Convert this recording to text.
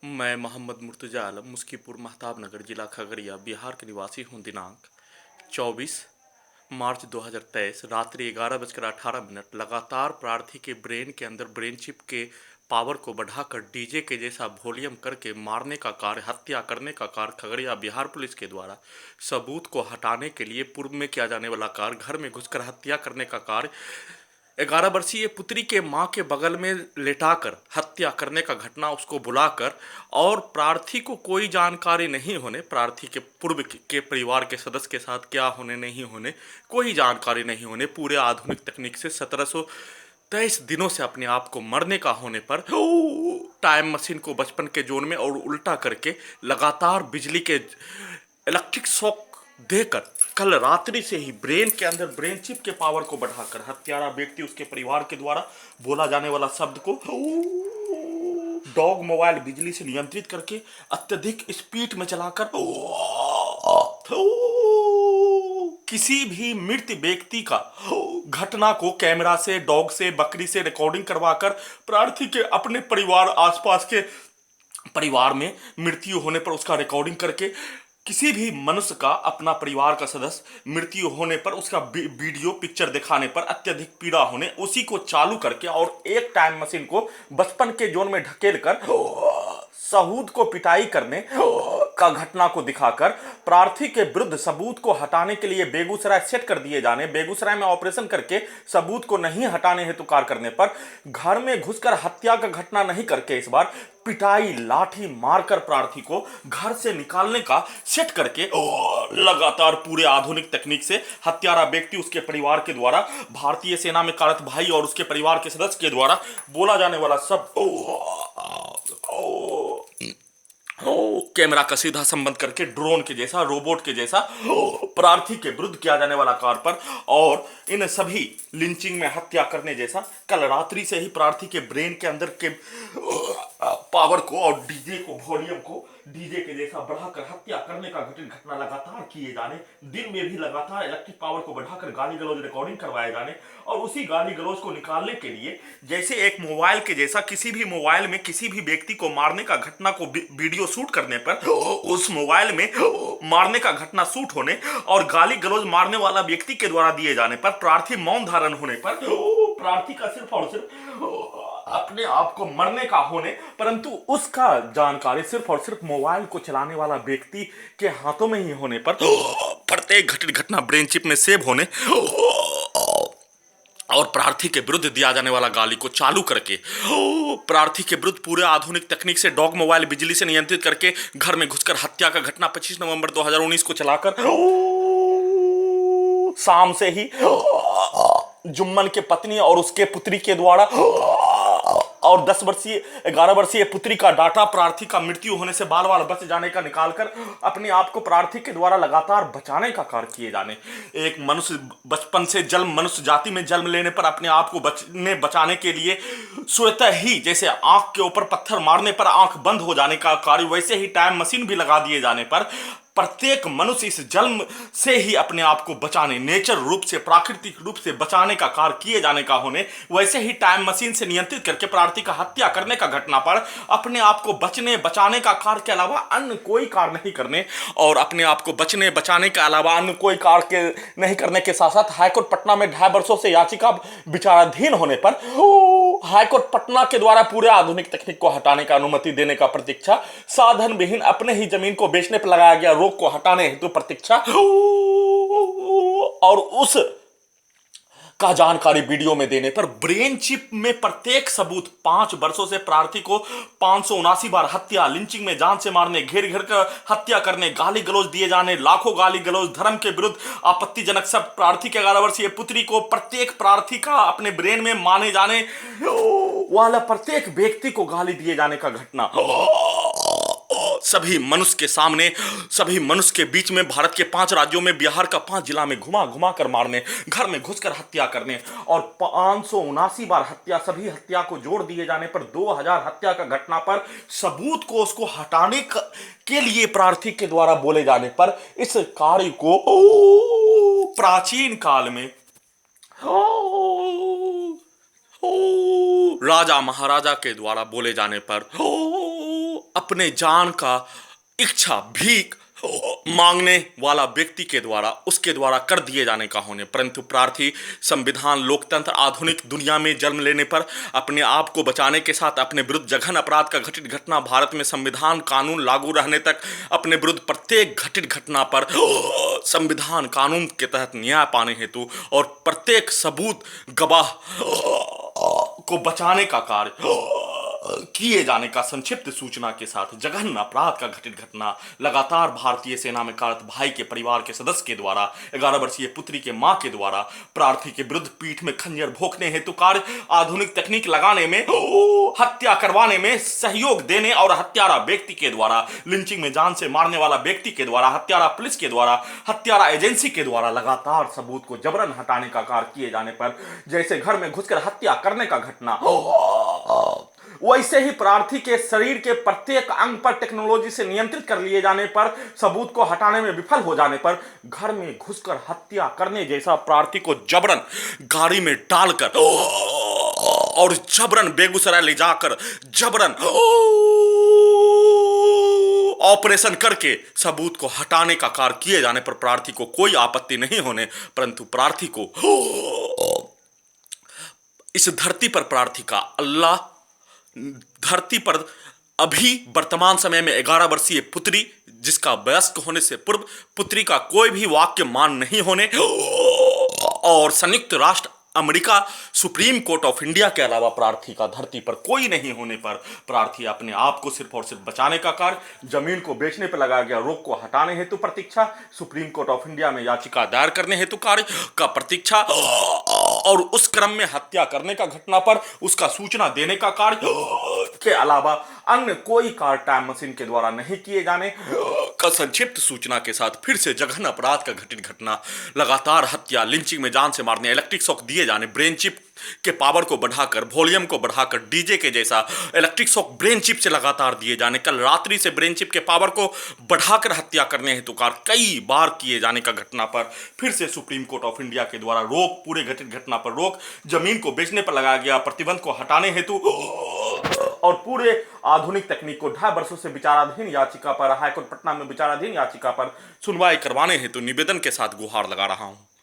मैं मोहम्मद मुर्तज़ा आलम मुस्कीपुर महताब नगर जिला खगड़िया बिहार के निवासी हूँ। दिनांक 24 मार्च 2023 रात्रि 11:18 लगातार प्रार्थी के ब्रेन के अंदर ब्रेन चिप के पावर को बढ़ाकर डीजे के जैसा वॉल्यूम करके मारने का कार्य, हत्या करने का कार्य खगड़िया बिहार पुलिस के द्वारा सबूत को हटाने के लिए पूर्व में किया जाने वाला कार्य, घर में घुसकर हत्या करने का कार्य, 11 वर्षीय पुत्री के मां के बगल में लेटाकर हत्या करने का घटना, उसको बुलाकर और प्रार्थी को कोई जानकारी नहीं होने, प्रार्थी के पूर्व के परिवार के सदस्य के साथ क्या होने नहीं होने कोई जानकारी नहीं होने, पूरे आधुनिक तकनीक से 1723 दिनों से अपने आप को मरने का होने पर टाइम मशीन को बचपन के जोन में और उल्टा करके लगातार बिजली के इलेक्ट्रिक शॉक देकर कल रात्रि से ही ब्रेन के अंदर ब्रेन चिप के पावर को बढ़ाकर हत्यारा व्यक्ति उसके परिवार के द्वारा बोला जाने वाला शब्द को डॉग मोबाइल बिजली से नियंत्रित करके अत्यधिक स्पीड में चलाकर किसी भी मृत व्यक्ति का घटना को कैमरा से, डॉग से, बकरी से रिकॉर्डिंग करवाकर प्रार्थी के अपने परिवार, आसपास के परिवार में मृत्यु होने पर उसका रिकॉर्डिंग करके, किसी भी मनुष्य का, अपना परिवार का सदस्य मृत्यु होने पर उसका वीडियो पिक्चर दिखाने पर अत्यधिक पीड़ा होने, उसी को चालू करके और एक टाइम मशीन को बचपन के जोन में ढकेल कर सबूत को पिटाई करने का घटना को दिखाकर प्रार्थी के विरुद्ध सबूत को हटाने के लिए बेगूसराय सेट कर दिए जाने, बेगूसराय में ऑपरेशन करके सबूत को नहीं हटाने हेतु कार्य करने पर घर में घुसकर हत्या का घटना नहीं करके इस बार पिटाई, लाठी मारकर प्रार्थी को घर से निकालने का सेट करके लगातार पूरे आधुनिक तकनीक से हत्यारा व्यक्ति उसके परिवार के द्वारा, भारतीय सेना में कार्यरत भाई और उसके परिवार के सदस्य के द्वारा बोला जाने वाला सब कैमरा का सीधा संबंध करके ड्रोन के जैसा, रोबोट के जैसा प्रार्थी के विरुद्ध किया जाने वाला कार्य पर और इन सभी लिंचिंग में हत्या करने जैसा कल रात्रि से ही प्रार्थी के ब्रेन के अंदर के पावर को और डीजे को, वॉल्यूम को डीजे के जैसा बढ़ाकर हत्या करने का घटना लगातार किए जाने, दिन में भी लगातार इलेक्ट्रिक पावर को बढ़ाकर गाली गलौज रिकॉर्डिंग करवाए जाने और उसी गाली गलौज को निकालने के लिए जैसे एक मोबाइल के जैसा किसी भी मोबाइल में किसी भी व्यक्ति को मारने का घटना को वीडियो शूट करने पर उस मोबाइल में मारने का घटना शूट होने और गाली गलौज मारने वाला व्यक्ति के द्वारा दिए जाने पर प्रार्थी मौन धारण होने पर प्रार्थी का सिर्फ और सिर्फ अपने आप को मरने का होने, परंतु उसका जानकारी सिर्फ और सिर्फ मोबाइल को चलाने वाला व्यक्ति के हाथों में ही होने पर प्रत्येक घटित घटना ब्रेन चिप में सेव होने और प्रार्थी के विरुद्ध दिया जाने वाला गाली को चालू करके प्रार्थी के विरुद्ध पूरे आधुनिक तकनीक से डॉग मोबाइल बिजली से नियंत्रित करके घर में घुसकर हत्या का घटना 25 नवंबर 2019 को चलाकर शाम से ही जुम्मन के पत्नी और उसके पुत्री के द्वारा और 11 वर्षीय पुत्री का डाटा प्रार्थी का मृत्यु होने से बाल बाल बच जाने का निकालकर अपने आप को प्रार्थी के द्वारा लगातार बचाने का कार्य किए जाने, एक मनुष्य बचपन से जन्म, मनुष्य जाति में जन्म लेने पर अपने आप को बचाने के लिए स्वतः ही जैसे आंख के ऊपर पत्थर मारने पर आंख बंद हो जाने का कार्य, वैसे ही टाइम मशीन भी लगा दिए जाने पर प्रत्येक मनुष्य इस जन्म से ही अपने आप को बचाने, नेचर रूप से, प्राकृतिक रूप से बचाने का कार्य किए जाने का होने, वैसे ही टाइम मशीन से नियंत्रित करके प्रार्थी का हत्या करने का घटना पर अपने आप को बचाने का कार्य के अलावा अन्य कोई कार्य नहीं करने और अपने आप को बचाने के अलावा अन्य कोई कार्य नहीं करने के साथ साथ हाईकोर्ट पटना में 2.5 वर्षों से याचिका विचाराधीन होने पर हाईकोर्ट पटना के द्वारा पूरे आधुनिक तकनीक को हटाने का अनुमति देने का प्रतीक्षा, साधन विहीन अपने ही जमीन को बेचने पर लगाया गया रोक को हटाने हेतु प्रतीक्षा और उस का जानकारी वीडियो में देने पर ब्रेन चिप में प्रत्येक सबूत 5 वर्षों से प्रार्थी को 579 बार हत्या, लिंचिंग में जान से मारने, घेर घेर कर हत्या करने, गाली गलौज दिए जाने, लाखों गाली गलौज, धर्म के विरुद्ध आपत्तिजनक सब, प्रार्थी के 11 वर्षीय पुत्री को प्रत्येक प्रार्थी का अपने ब्रेन में माने जाने वाला प्रत्येक व्यक्ति को गाली दिए जाने का घटना सभी मनुष्य के सामने, सभी मनुष्य के बीच में, भारत के 5 राज्यों में, बिहार का 5 जिला में घुमा घुमा कर मारने, घर में घुसकर हत्या करने और 579 बार हत्या, सभी हत्या को जोड़ दिए जाने पर 2000 हत्या का घटना पर सबूत को उसको हटाने के लिए प्रार्थी के द्वारा बोले जाने पर इस कार्य को प्राचीन काल में राजा महाराजा के द्वारा बोले जाने पर अपने जान का इच्छा भीख मांगने वाला व्यक्ति के द्वारा उसके द्वारा कर दिए जाने का होने, परंतु प्रार्थी संविधान लोकतंत्र आधुनिक दुनिया में जन्म लेने पर अपने आप को बचाने के साथ अपने विरुद्ध जघन अपराध का घटित घटना भारत में संविधान कानून लागू रहने तक अपने विरुद्ध प्रत्येक घटित घटना पर संविधान कानून के तहत न्याय पाने हेतु और प्रत्येक सबूत गवाह को बचाने का कार्य किए जाने का संक्षिप्त सूचना के साथ जघन्य अपराध का घटित घटना लगातार भारतीय सेना में कार्यरत भाई के परिवार के सदस्य के द्वारा 11 वर्षीय पुत्री के मां के द्वारा प्रार्थी के विरुद्ध पीठ में खंजर भोंकने हेतु कार्य आधुनिक तकनीक लगाने में हत्या करवाने में सहयोग देने और हत्यारा व्यक्ति के द्वारा लिंचिंग में जान से मारने वाला व्यक्ति के द्वारा हत्यारा पुलिस के द्वारा हत्यारा एजेंसी के द्वारा लगातार सबूत को जबरन हटाने का कार्य किए जाने पर जैसे घर में घुसकर हत्या करने का घटना वैसे ही प्रार्थी के शरीर के प्रत्येक अंग पर टेक्नोलॉजी से नियंत्रित कर लिए जाने पर सबूत को हटाने में विफल हो जाने पर घर में घुसकर हत्या करने जैसा प्रार्थी को जबरन गाड़ी में डालकर और जबरन बेगूसराय ले जाकर जबरन ऑपरेशन करके सबूत को हटाने का कार्य किए जाने पर प्रार्थी को कोई आपत्ति नहीं होने, परंतु प्रार्थी को इस धरती पर प्रार्थी का अल्लाह धरती पर अभी वर्तमान समय में 11 वर्षीय पुत्री जिसका वयस्क होने से पूर्व पुत्री का कोई भी वाक्य मान नहीं होने और संयुक्त राष्ट्र America supreme court of India के अलावा प्रार्थी का धरती पर कोई नहीं होने पर प्रार्थी अपने आप को सिर्फ और सिर्फ बचाने का कार्य जमीन को बेचने पर लगाया गया रोक को हटाने हेतु प्रतीक्षा सुप्रीम कोर्ट ऑफ इंडिया में याचिका दायर करने हेतु कार्य का प्रतीक्षा और उस क्रम में हत्या करने का घटना पर उसका सूचना देने का कार्य के अलावा अन्य कोई कार्य टाइम मशीन के द्वारा नहीं किए जाने का संक्षिप्त सूचना के साथ फिर से जघन्य अपराध का घटित घटना लगातार हत्या लिंचिंग में जान से मारने इलेक्ट्रिक शॉक दिए जाने ब्रेन चिप के पावर को बढ़ाकर वॉल्यूम को बढ़ाकर डीजे के जैसा इलेक्ट्रिक शॉक ब्रेन चिप से लगातार दिए जाने कल रात्रि से ब्रेन चिप के पावर को बढ़ाकर हत्या करने हेतु कार्य कई बार किए जाने का घटना पर फिर से सुप्रीम कोर्ट ऑफ इंडिया के द्वारा रोक पूरे घटित घटना पर रोक जमीन को बेचने पर लगाया गया प्रतिबंध को हटाने हेतु और पूरे आधुनिक तकनीक को 2.5 वर्षों से विचाराधीन याचिका पर हाईकोर्ट पटना में विचाराधीन याचिका पर सुनवाई करवाने हेतु निवेदन के साथ गुहार लगा रहा हूं।